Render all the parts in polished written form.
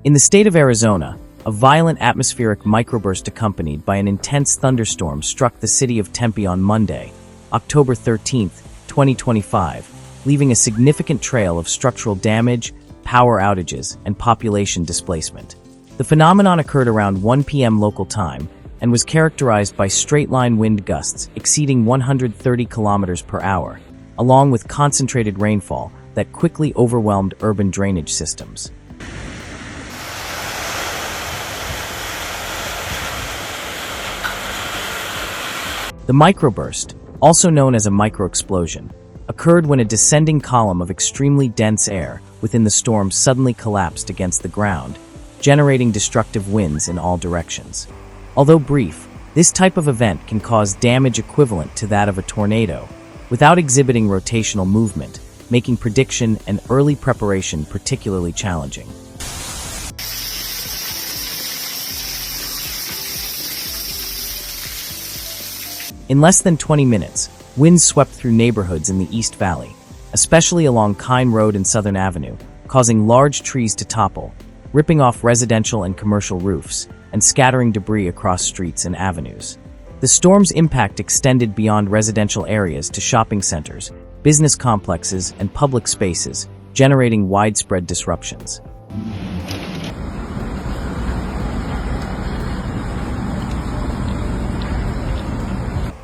In the state of Arizona, a violent atmospheric microburst accompanied by an intense thunderstorm struck the city of Tempe on Monday, October 13, 2025, leaving a significant trail of structural damage, power outages, and population displacement. The phenomenon occurred around 1 p.m. local time and was characterized by straight-line wind gusts exceeding 130 kilometers per hour, along with concentrated rainfall that quickly overwhelmed urban drainage systems. The microburst, also known as a microexplosion, occurred when a descending column of extremely dense air within the storm suddenly collapsed against the ground, generating destructive winds in all directions. Although brief, this type of event can cause damage equivalent to that of a tornado, without exhibiting rotational movement, making prediction and early preparation particularly challenging. In less than 20 minutes, winds swept through neighborhoods in the East Valley, especially along Kine Road and Southern Avenue, causing large trees to topple, ripping off residential and commercial roofs, and scattering debris across streets and avenues. The storm's impact extended beyond residential areas to shopping centers, business complexes, and public spaces, generating widespread disruptions.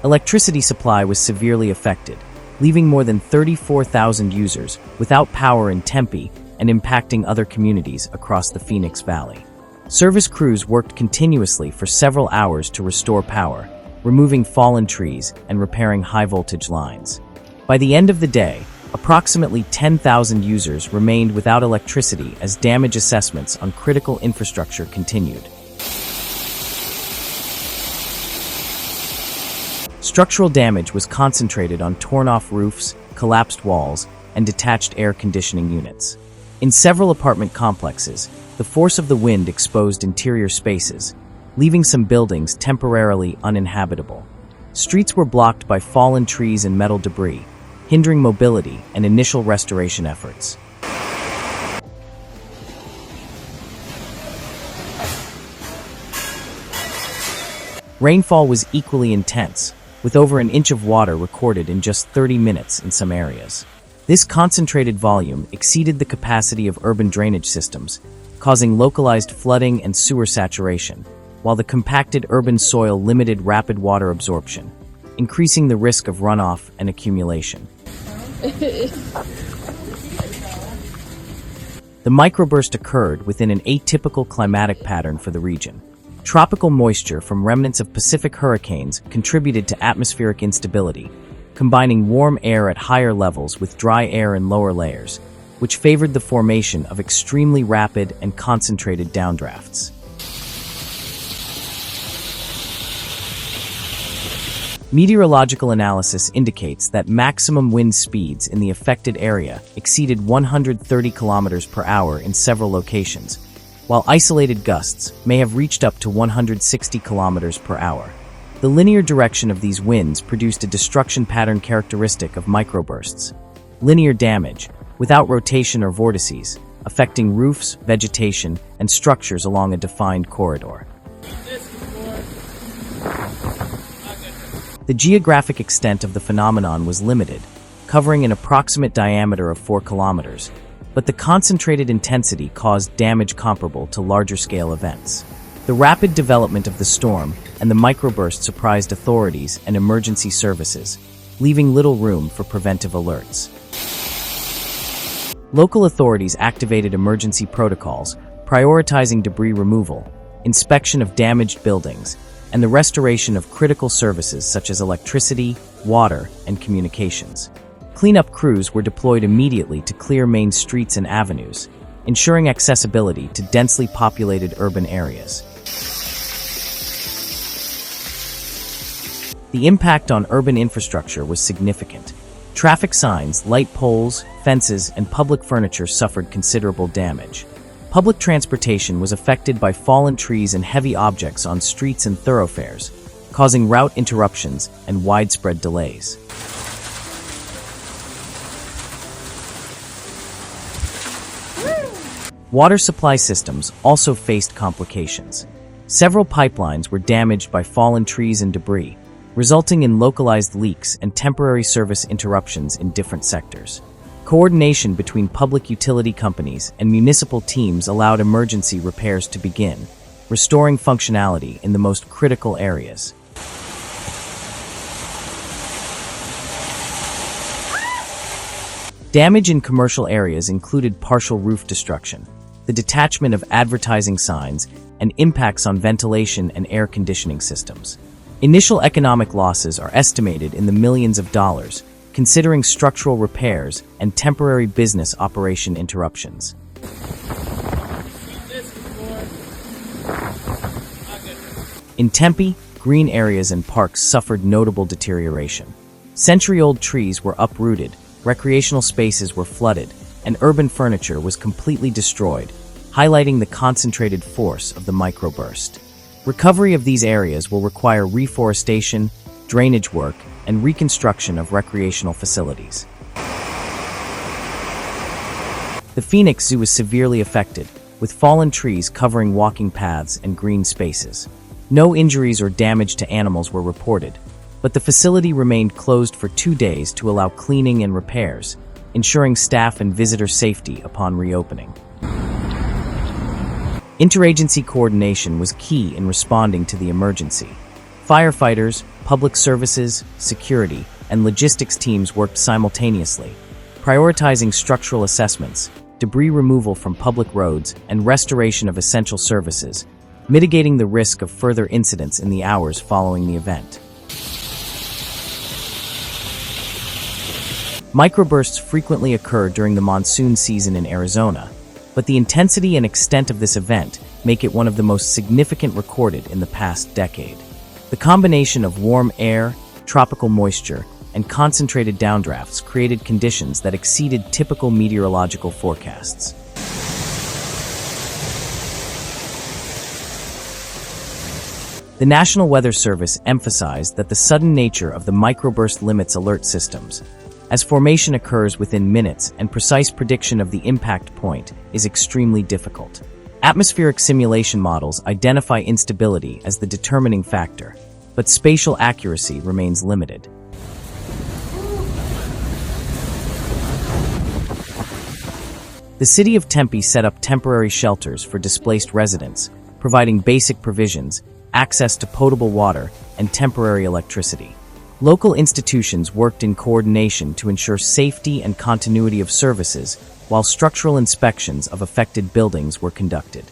Electricity supply was severely affected, leaving more than 34,000 users without power in Tempe and impacting other communities across the Phoenix Valley. Service crews worked continuously for several hours to restore power, removing fallen trees and repairing high-voltage lines. By the end of the day, approximately 10,000 users remained without electricity as damage assessments on critical infrastructure continued. Structural damage was concentrated on torn-off roofs, collapsed walls, and detached air conditioning units. In several apartment complexes, the force of the wind exposed interior spaces, leaving some buildings temporarily uninhabitable. Streets were blocked by fallen trees and metal debris, hindering mobility and initial restoration efforts. Rainfall was equally intense, with over an inch of water recorded in just 30 minutes in some areas. This concentrated volume exceeded the capacity of urban drainage systems, causing localized flooding and sewer saturation, while the compacted urban soil limited rapid water absorption, increasing the risk of runoff and accumulation. The microburst occurred within an atypical climatic pattern for the region. Tropical moisture from remnants of Pacific hurricanes contributed to atmospheric instability, combining warm air at higher levels with dry air in lower layers, which favored the formation of extremely rapid and concentrated downdrafts. Meteorological analysis indicates that maximum wind speeds in the affected area exceeded 130 kilometers per hour in several locations, while isolated gusts may have reached up to 160 kilometers per hour. The linear direction of these winds produced a destruction pattern characteristic of microbursts. Linear damage, without rotation or vortices, affecting roofs, vegetation, and structures along a defined corridor. The geographic extent of the phenomenon was limited, covering an approximate diameter of 4 kilometers, but the concentrated intensity caused damage comparable to larger-scale events. The rapid development of the storm and the microburst surprised authorities and emergency services, leaving little room for preventive alerts. Local authorities activated emergency protocols, prioritizing debris removal, inspection of damaged buildings, and the restoration of critical services such as electricity, water, and communications. Cleanup crews were deployed immediately to clear main streets and avenues, ensuring accessibility to densely populated urban areas. The impact on urban infrastructure was significant. Traffic signs, light poles, fences, and public furniture suffered considerable damage. Public transportation was affected by fallen trees and heavy objects on streets and thoroughfares, causing route interruptions and widespread delays. Water supply systems also faced complications. Several pipelines were damaged by fallen trees and debris, resulting in localized leaks and temporary service interruptions in different sectors. Coordination between public utility companies and municipal teams allowed emergency repairs to begin, restoring functionality in the most critical areas. Damage in commercial areas included partial roof destruction, the detachment of advertising signs, and impacts on ventilation and air conditioning systems. Initial economic losses are estimated in the millions of dollars, considering structural repairs and temporary business operation interruptions. In Tempe, green areas and parks suffered notable deterioration. Century-old trees were uprooted, recreational spaces were flooded, and urban furniture was completely destroyed, highlighting the concentrated force of the microburst. Recovery of these areas will require reforestation, drainage work, and reconstruction of recreational facilities. The Phoenix Zoo was severely affected, with fallen trees covering walking paths and green spaces. No injuries or damage to animals were reported, but the facility remained closed for 2 days to allow cleaning and repairs, ensuring staff and visitor safety upon reopening. Interagency coordination was key in responding to the emergency. Firefighters, public services, security, and logistics teams worked simultaneously, prioritizing structural assessments, debris removal from public roads, and restoration of essential services, mitigating the risk of further incidents in the hours following the event. Microbursts frequently occur during the monsoon season in Arizona, but the intensity and extent of this event make it one of the most significant recorded in the past decade. The combination of warm air, tropical moisture, and concentrated downdrafts created conditions that exceeded typical meteorological forecasts. The National Weather Service emphasized that the sudden nature of the microburst limits alert systems, as formation occurs within minutes and precise prediction of the impact point is extremely difficult. Atmospheric simulation models identify instability as the determining factor, but spatial accuracy remains limited. The city of Tempe set up temporary shelters for displaced residents, providing basic provisions, access to potable water, and temporary electricity. Local institutions worked in coordination to ensure safety and continuity of services, while structural inspections of affected buildings were conducted.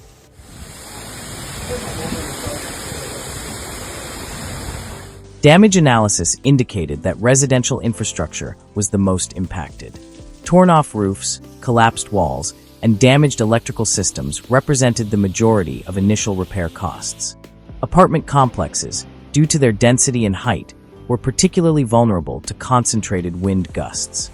Damage analysis indicated that residential infrastructure was the most impacted. Torn-off roofs, collapsed walls, and damaged electrical systems represented the majority of initial repair costs. Apartment complexes, due to their density and height, were particularly vulnerable to concentrated wind gusts.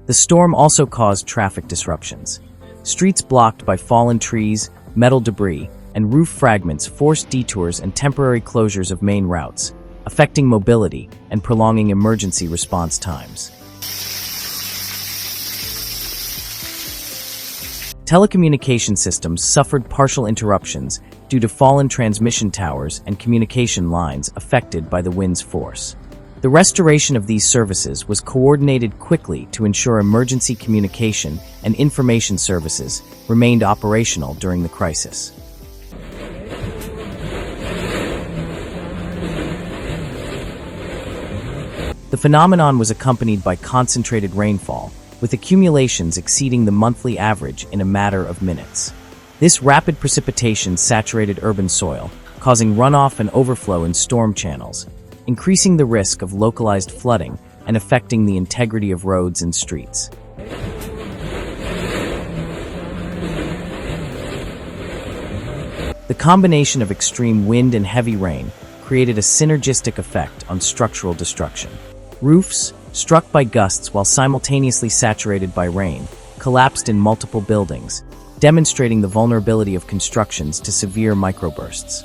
The storm also caused traffic disruptions. Streets blocked by fallen trees, metal debris, and roof fragments forced detours and temporary closures of main routes, affecting mobility and prolonging emergency response times. Telecommunication systems suffered partial interruptions due to fallen transmission towers and communication lines affected by the wind's force. The restoration of these services was coordinated quickly to ensure emergency communication and information services remained operational during the crisis. The phenomenon was accompanied by concentrated rainfall, with accumulations exceeding the monthly average in a matter of minutes. This rapid precipitation saturated urban soil, causing runoff and overflow in storm channels, increasing the risk of localized flooding and affecting the integrity of roads and streets. The combination of extreme wind and heavy rain created a synergistic effect on structural destruction. Roofs, struck by gusts while simultaneously saturated by rain, collapsed in multiple buildings, demonstrating the vulnerability of constructions to severe microbursts.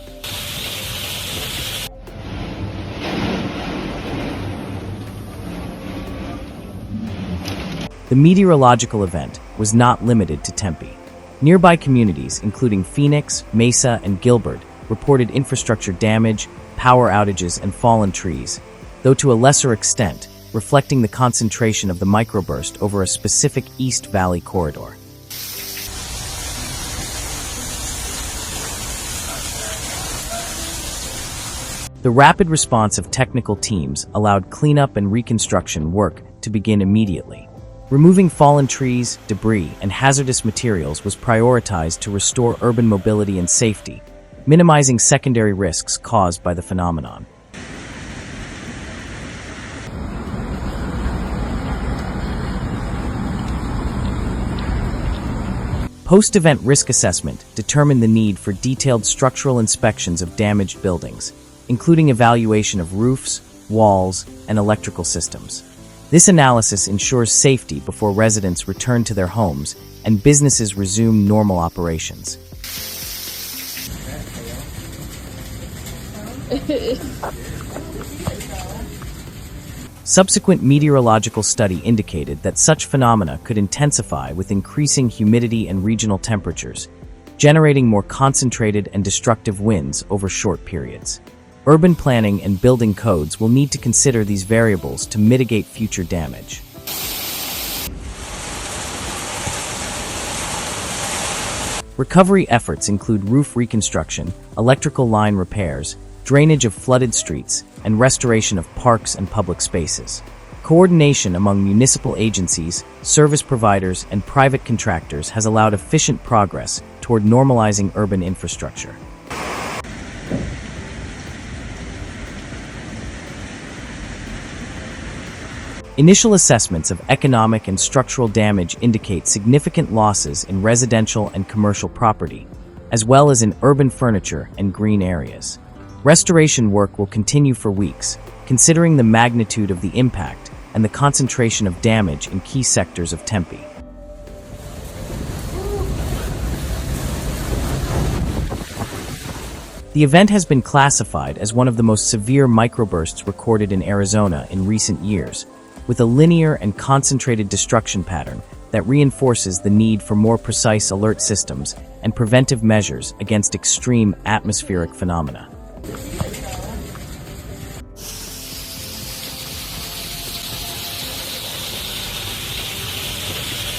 The meteorological event was not limited to Tempe. Nearby communities, including Phoenix, Mesa, and Gilbert, reported infrastructure damage, power outages, and fallen trees, though to a lesser extent, reflecting the concentration of the microburst over a specific East Valley corridor. The rapid response of technical teams allowed cleanup and reconstruction work to begin immediately. Removing fallen trees, debris, and hazardous materials was prioritized to restore urban mobility and safety, minimizing secondary risks caused by the phenomenon. Post-event risk assessment determined the need for detailed structural inspections of damaged buildings, including evaluation of roofs, walls, and electrical systems. This analysis ensures safety before residents return to their homes and businesses resume normal operations. Subsequent meteorological study indicated that such phenomena could intensify with increasing humidity and regional temperatures, generating more concentrated and destructive winds over short periods. Urban planning and building codes will need to consider these variables to mitigate future damage. Recovery efforts include roof reconstruction, electrical line repairs, drainage of flooded streets, and restoration of parks and public spaces. Coordination among municipal agencies, service providers, and private contractors has allowed efficient progress toward normalizing urban infrastructure. Initial assessments of economic and structural damage indicate significant losses in residential and commercial property, as well as in urban furniture and green areas. Restoration work will continue for weeks, considering the magnitude of the impact and the concentration of damage in key sectors of Tempe. The event has been classified as one of the most severe microbursts recorded in Arizona in recent years, with a linear and concentrated destruction pattern that reinforces the need for more precise alert systems and preventive measures against extreme atmospheric phenomena.